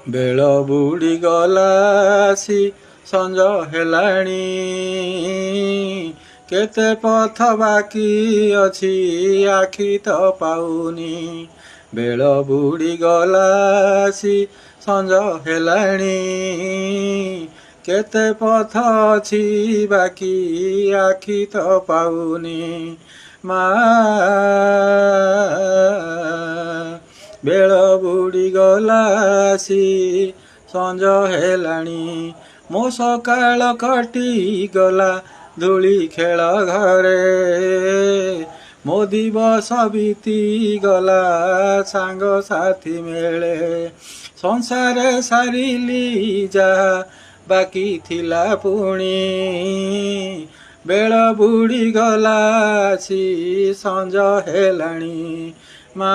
ବେଳ ବୁଡ଼ି ଗଲାସି ସଞ୍ଜ ହେଲାଣି କେତେ ପଥ ବାକି ଅଛି ଆଖି ତ ପାଉନି ବେଳ ବୁଡ଼ି ଗଲାସି ସଞ୍ଜ ହେଲାଣି କେତେ ପଥ ଅଛି ବାକି ଆଖି ତ ପାଉନି ମା ବେଳ ବୁଡ଼ି ଗଲାସି ସଞ୍ଜ ହେଲାଣି ମୋ ସକାଳ କଟିଗଲା ଧୂଳି ଖେଳ ଘରେ ମୋ ଦିବସ ବିତିଗଲା ସାଙ୍ଗସାଥି ମେଳେ ସଂସାରେ ସାରିଲି ଯାହା ବାକି ଥିଲା ପୁଣି ବେଳ ବୁଡ଼ି ଗଲାସି ସଞ୍ଜ ହେଲାଣି ମା